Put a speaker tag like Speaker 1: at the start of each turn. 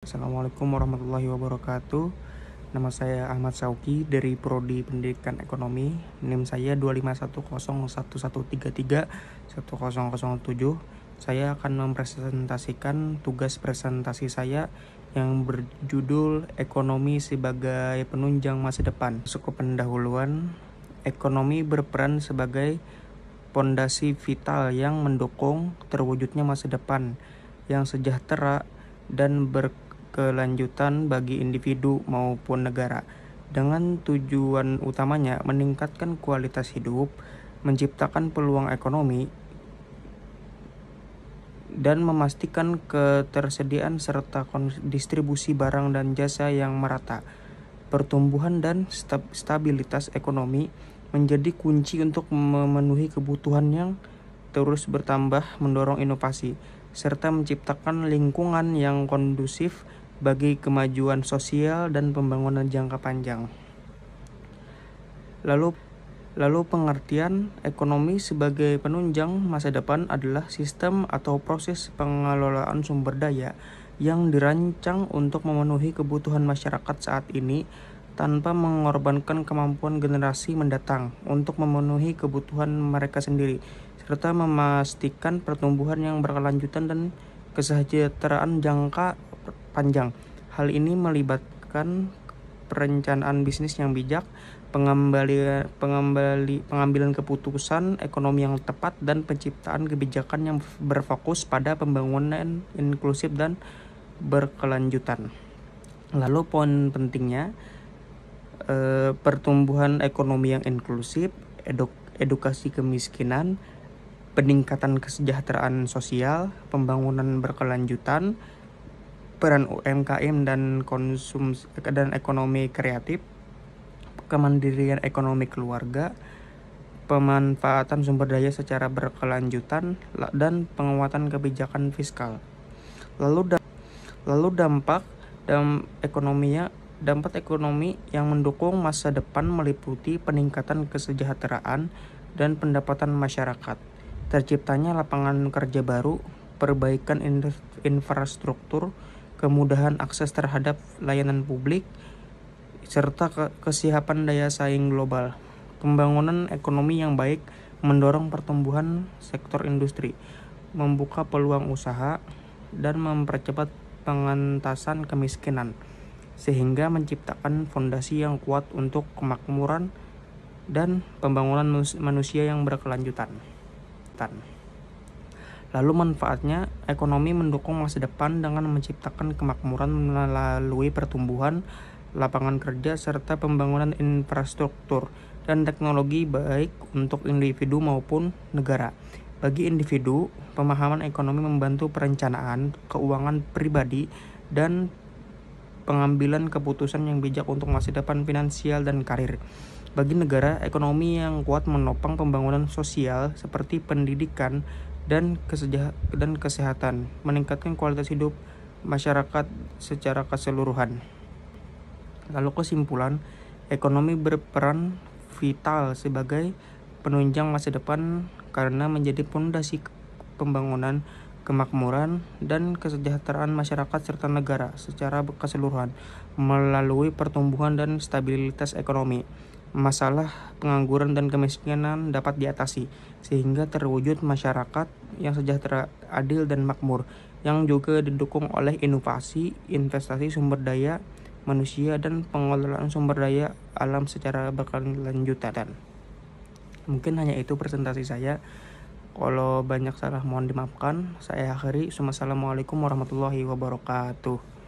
Speaker 1: Assalamualaikum warahmatullahi wabarakatuh. Nama saya Ahmad Sauki dari Prodi Pendidikan Ekonomi. NIM saya 25101331007. Saya akan mempresentasikan tugas presentasi saya yang berjudul Ekonomi sebagai Penunjang Masa Depan. Masuk ke pendahuluan, ekonomi berperan sebagai pondasi vital yang mendukung terwujudnya masa depan yang sejahtera dan berkelanjutan bagi individu maupun negara, dengan tujuan utamanya meningkatkan kualitas hidup, menciptakan peluang ekonomi, dan memastikan ketersediaan serta distribusi barang dan jasa yang merata. Pertumbuhan dan stabilitas ekonomi menjadi kunci untuk memenuhi kebutuhan yang terus bertambah, mendorong inovasi, serta menciptakan lingkungan yang kondusif bagi kemajuan sosial dan pembangunan jangka panjang. Lalu pengertian ekonomi sebagai penunjang masa depan adalah sistem atau proses pengelolaan sumber daya yang dirancang untuk memenuhi kebutuhan masyarakat saat ini tanpa mengorbankan kemampuan generasi mendatang untuk memenuhi kebutuhan mereka sendiri, serta memastikan pertumbuhan yang berkelanjutan dan kesejahteraan jangka panjang. Hal ini melibatkan perencanaan bisnis yang bijak, pengambilan keputusan ekonomi yang tepat, dan penciptaan kebijakan yang berfokus pada pembangunan inklusif dan berkelanjutan. Lalu poin pentingnya, pertumbuhan ekonomi yang inklusif, edukasi kemiskinan, peningkatan kesejahteraan sosial, pembangunan berkelanjutan, peran UMKM dan ekonomi kreatif, kemandirian ekonomi keluarga, pemanfaatan sumber daya secara berkelanjutan, dan penguatan kebijakan fiskal. Lalu dampak ekonomi yang mendukung masa depan meliputi peningkatan kesejahteraan dan pendapatan masyarakat, terciptanya lapangan kerja baru, perbaikan infrastruktur, kemudahan akses terhadap layanan publik, serta kesiapan daya saing global. Pembangunan ekonomi yang baik mendorong pertumbuhan sektor industri, membuka peluang usaha, dan mempercepat pengentasan kemiskinan, sehingga menciptakan fondasi yang kuat untuk kemakmuran dan pembangunan manusia yang berkelanjutan. Lalu manfaatnya, ekonomi mendukung masa depan dengan menciptakan kemakmuran melalui pertumbuhan lapangan kerja serta pembangunan infrastruktur dan teknologi baik untuk individu maupun negara. Bagi individu, pemahaman ekonomi membantu perencanaan keuangan pribadi dan pengambilan keputusan yang bijak untuk masa depan finansial dan karir. Bagi negara, ekonomi yang kuat menopang pembangunan sosial seperti pendidikan dan kesehatan, meningkatkan kualitas hidup masyarakat secara keseluruhan. Lalu kesimpulan, ekonomi berperan vital sebagai penunjang masa depan karena menjadi pondasi pembangunan, kemakmuran, dan kesejahteraan masyarakat serta negara secara keseluruhan. Melalui pertumbuhan dan stabilitas ekonomi, masalah pengangguran dan kemiskinan dapat diatasi, sehingga terwujud masyarakat yang sejahtera, adil, dan makmur, yang juga didukung oleh inovasi, investasi sumber daya manusia, dan pengelolaan sumber daya alam secara berkelanjutan. Mungkin hanya itu presentasi saya. Kalau banyak salah mohon dimaafkan. Saya akhiri. Assalamualaikum warahmatullahi wabarakatuh.